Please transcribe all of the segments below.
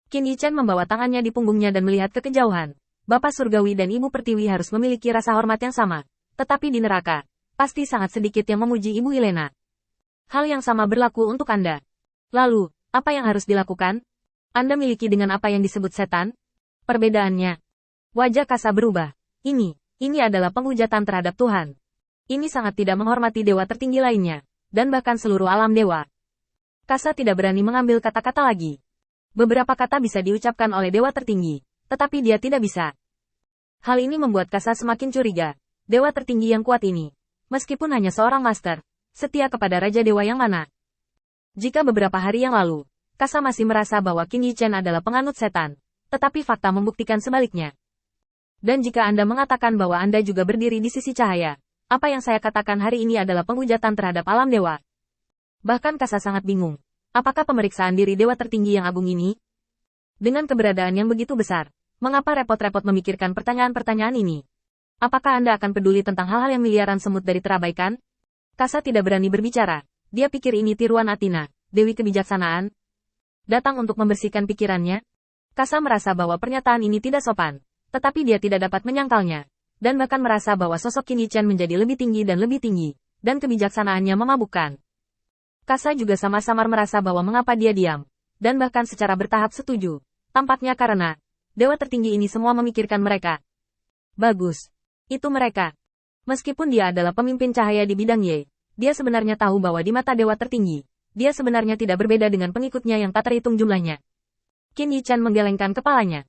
Qin Yichen membawa tangannya di punggungnya dan melihat ke kejauhan. Bapak Surgawi dan Ibu Pertiwi harus memiliki rasa hormat yang sama. Tetapi di neraka, pasti sangat sedikit yang memuji Ibu Ilena. Hal yang sama berlaku untuk Anda. Lalu, apa yang harus dilakukan? Anda miliki dengan apa yang disebut setan? Perbedaannya. Wajah Kasa berubah. Ini adalah penghujatan terhadap Tuhan. Ini sangat tidak menghormati dewa tertinggi lainnya, dan bahkan seluruh alam dewa. Kasa tidak berani mengambil kata-kata lagi. Beberapa kata bisa diucapkan oleh dewa tertinggi, tetapi dia tidak bisa. Hal ini membuat Kasa semakin curiga. Dewa tertinggi yang kuat ini, meskipun hanya seorang master, setia kepada Raja Dewa yang mana? Jika beberapa hari yang lalu, Kasa masih merasa bahwa Qin Yichen adalah penganut setan, tetapi fakta membuktikan sebaliknya. Dan jika Anda mengatakan bahwa Anda juga berdiri di sisi cahaya, apa yang saya katakan hari ini adalah penghujatan terhadap alam dewa. Bahkan Kasa sangat bingung. Apakah pemeriksaan diri dewa tertinggi yang agung ini? Dengan keberadaan yang begitu besar, mengapa repot-repot memikirkan pertanyaan-pertanyaan ini? Apakah Anda akan peduli tentang hal-hal yang miliaran semut dari terabaikan? Kasa tidak berani berbicara. Dia pikir ini tiruan Athena, Dewi Kebijaksanaan. Datang untuk membersihkan pikirannya. Kasa merasa bahwa pernyataan ini tidak sopan, tetapi dia tidak dapat menyangkalnya. Dan bahkan merasa bahwa sosok Qin Yichen menjadi lebih tinggi, dan kebijaksanaannya memabukkan. Kasa juga sama-samar merasa bahwa mengapa dia diam, dan bahkan secara bertahap setuju. Tampaknya karena dewa tertinggi ini semua memikirkan mereka. Bagus. Itu mereka. Meskipun dia adalah pemimpin cahaya di bidang Ye, dia sebenarnya tahu bahwa di mata dewa tertinggi, dia sebenarnya tidak berbeda dengan pengikutnya yang tak terhitung jumlahnya. Qin Yichen menggelengkan kepalanya.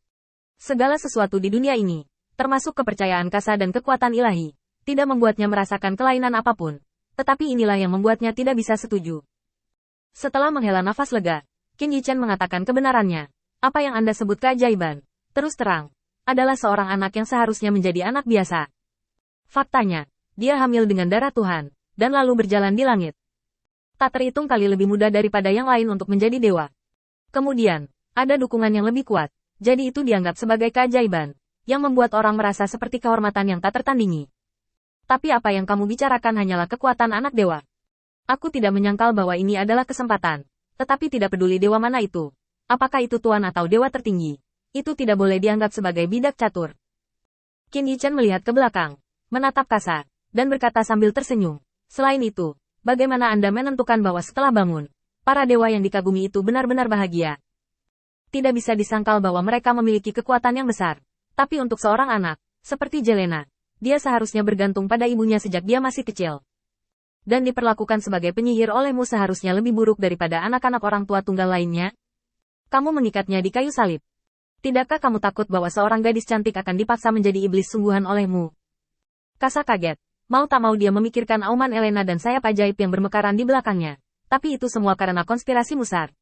Segala sesuatu di dunia ini, termasuk kepercayaan Kasa dan kekuatan ilahi, tidak membuatnya merasakan kelainan apapun. Tetapi inilah yang membuatnya tidak bisa setuju. Setelah menghela nafas lega, Qin Yichen mengatakan kebenarannya. Apa yang Anda sebut keajaiban, terus terang, adalah seorang anak yang seharusnya menjadi anak biasa. Faktanya, dia hamil dengan darah Tuhan, dan lalu berjalan di langit. Tak terhitung kali lebih mudah daripada yang lain untuk menjadi dewa. Kemudian, ada dukungan yang lebih kuat, jadi itu dianggap sebagai keajaiban, yang membuat orang merasa seperti kehormatan yang tak tertandingi. Tapi apa yang kamu bicarakan hanyalah kekuatan anak dewa. Aku tidak menyangkal bahwa ini adalah kesempatan. Tetapi tidak peduli dewa mana itu. Apakah itu tuan atau dewa tertinggi. Itu tidak boleh dianggap sebagai bidak catur. Qin Yichen melihat ke belakang, menatap Kasa, dan berkata sambil tersenyum. Selain itu, bagaimana Anda menentukan bahwa setelah bangun, para dewa yang dikagumi itu benar-benar bahagia? Tidak bisa disangkal bahwa mereka memiliki kekuatan yang besar. Tapi untuk seorang anak, seperti Jelena, dia seharusnya bergantung pada ibunya sejak dia masih kecil. Dan diperlakukan sebagai penyihir olehmu seharusnya lebih buruk daripada anak-anak orang tua tunggal lainnya. Kamu mengikatnya di kayu salib. Tidakkah kamu takut bahwa seorang gadis cantik akan dipaksa menjadi iblis sungguhan olehmu? Kasa kaget. Mau tak mau dia memikirkan auman Elena dan sayap ajaib yang bermekaran di belakangnya. Tapi itu semua karena konspirasi Musar.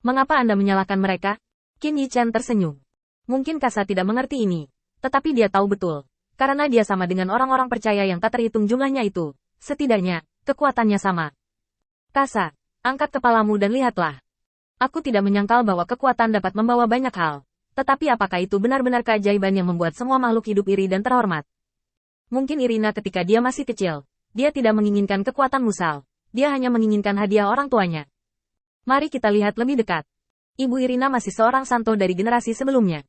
Mengapa Anda menyalahkan mereka? Qin Yichen tersenyum. Mungkin Kasa tidak mengerti ini. Tetapi dia tahu betul. Karena dia sama dengan orang-orang percaya yang tak terhitung jumlahnya itu. Setidaknya, kekuatannya sama. Kasa, angkat kepalamu dan lihatlah. Aku tidak menyangkal bahwa kekuatan dapat membawa banyak hal. Tetapi apakah itu benar-benar keajaiban yang membuat semua makhluk hidup iri dan terhormat? Mungkin Irina ketika dia masih kecil, dia tidak menginginkan kekuatan Musal. Dia hanya menginginkan hadiah orang tuanya. Mari kita lihat lebih dekat. Ibu Irina masih seorang santo dari generasi sebelumnya.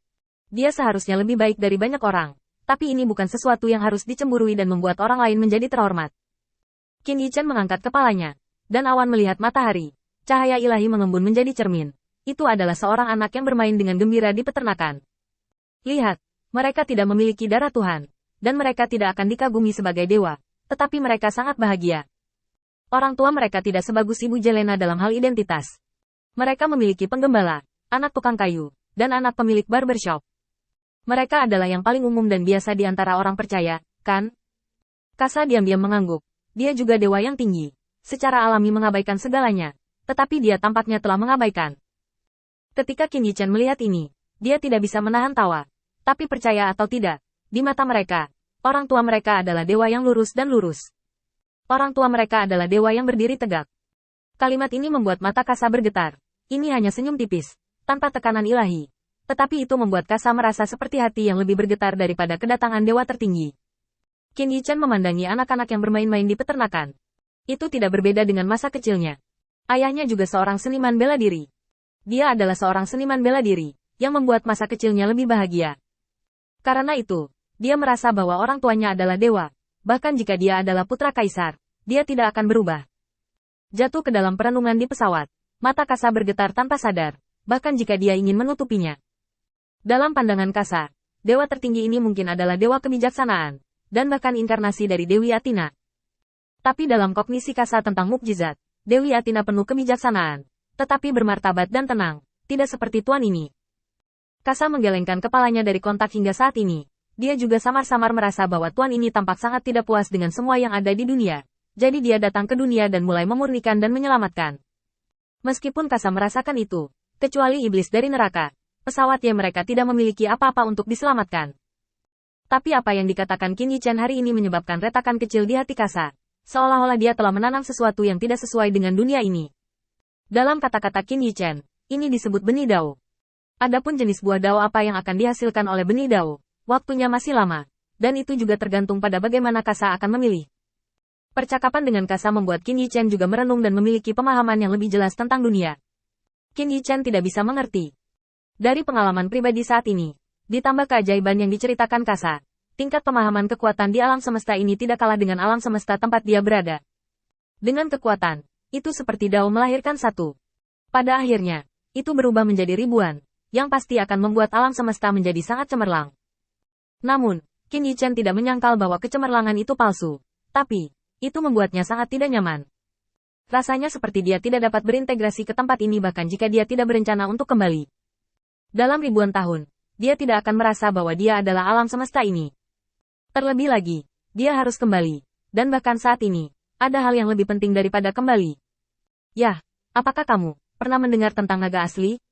Dia seharusnya lebih baik dari banyak orang. Tapi ini bukan sesuatu yang harus dicemburui dan membuat orang lain menjadi terhormat. Qin Yichen mengangkat kepalanya, dan awan melihat matahari. Cahaya ilahi mengembun menjadi cermin. Itu adalah seorang anak yang bermain dengan gembira di peternakan. Lihat, mereka tidak memiliki darah Tuhan, dan mereka tidak akan dikagumi sebagai dewa, tetapi mereka sangat bahagia. Orang tua mereka tidak sebagus Ibu Jelena dalam hal identitas. Mereka memiliki penggembala, anak tukang kayu, dan anak pemilik barbershop. Mereka adalah yang paling umum dan biasa di antara orang percaya, kan? Kasa diam-diam mengangguk. Dia juga dewa yang tinggi. Secara alami mengabaikan segalanya. Tetapi dia tampaknya telah mengabaikan. Ketika Qin Yichen melihat ini, dia tidak bisa menahan tawa. Tapi percaya atau tidak, di mata mereka, orang tua mereka adalah dewa yang lurus dan lurus. Orang tua mereka adalah dewa yang berdiri tegak. Kalimat ini membuat mata Kasa bergetar. Ini hanya senyum tipis, tanpa tekanan ilahi. Tetapi itu membuat Kasa merasa seperti hati yang lebih bergetar daripada kedatangan dewa tertinggi. Qin Yichen memandangi anak-anak yang bermain-main di peternakan. Itu tidak berbeda dengan masa kecilnya. Ayahnya juga seorang seniman bela diri. Dia adalah seorang seniman bela diri, yang membuat masa kecilnya lebih bahagia. Karena itu, dia merasa bahwa orang tuanya adalah dewa. Bahkan jika dia adalah putra kaisar, dia tidak akan berubah. Jatuh ke dalam perenungan di pesawat, mata Kasa bergetar tanpa sadar, bahkan jika dia ingin menutupinya. Dalam pandangan Kasa, dewa tertinggi ini mungkin adalah dewa kebijaksanaan, dan bahkan inkarnasi dari Dewi Athena. Tapi dalam kognisi Kasa tentang mukjizat, Dewi Athena penuh kebijaksanaan, tetapi bermartabat dan tenang, tidak seperti tuan ini. Kasa menggelengkan kepalanya dari kontak hingga saat ini. Dia juga samar-samar merasa bahwa tuan ini tampak sangat tidak puas dengan semua yang ada di dunia. Jadi dia datang ke dunia dan mulai memurnikan dan menyelamatkan. Meskipun Kasa merasakan itu, kecuali iblis dari neraka, pesawat yang mereka tidak memiliki apa-apa untuk diselamatkan. Tapi apa yang dikatakan Qin Yichen hari ini menyebabkan retakan kecil di hati Kasa. Seolah-olah dia telah menanam sesuatu yang tidak sesuai dengan dunia ini. Dalam kata-kata Qin Yichen, ini disebut benih dao. Adapun jenis buah dao apa yang akan dihasilkan oleh benih dao, waktunya masih lama, dan itu juga tergantung pada bagaimana Kasa akan memilih. Percakapan dengan Kasa membuat Qin Yichen juga merenung dan memiliki pemahaman yang lebih jelas tentang dunia. Qin Yichen tidak bisa mengerti. Dari pengalaman pribadi saat ini, ditambah keajaiban yang diceritakan Kasa, tingkat pemahaman kekuatan di alam semesta ini tidak kalah dengan alam semesta tempat dia berada. Dengan kekuatan, itu seperti dao melahirkan satu. Pada akhirnya, itu berubah menjadi ribuan, yang pasti akan membuat alam semesta menjadi sangat cemerlang. Namun, Qin Yichen tidak menyangkal bahwa kecemerlangan itu palsu. Tapi, itu membuatnya sangat tidak nyaman. Rasanya seperti dia tidak dapat berintegrasi ke tempat ini bahkan jika dia tidak berencana untuk kembali. Dalam ribuan tahun, dia tidak akan merasa bahwa dia adalah alam semesta ini. Terlebih lagi, dia harus kembali. Dan bahkan saat ini, ada hal yang lebih penting daripada kembali. Yah, apakah kamu pernah mendengar tentang naga asli?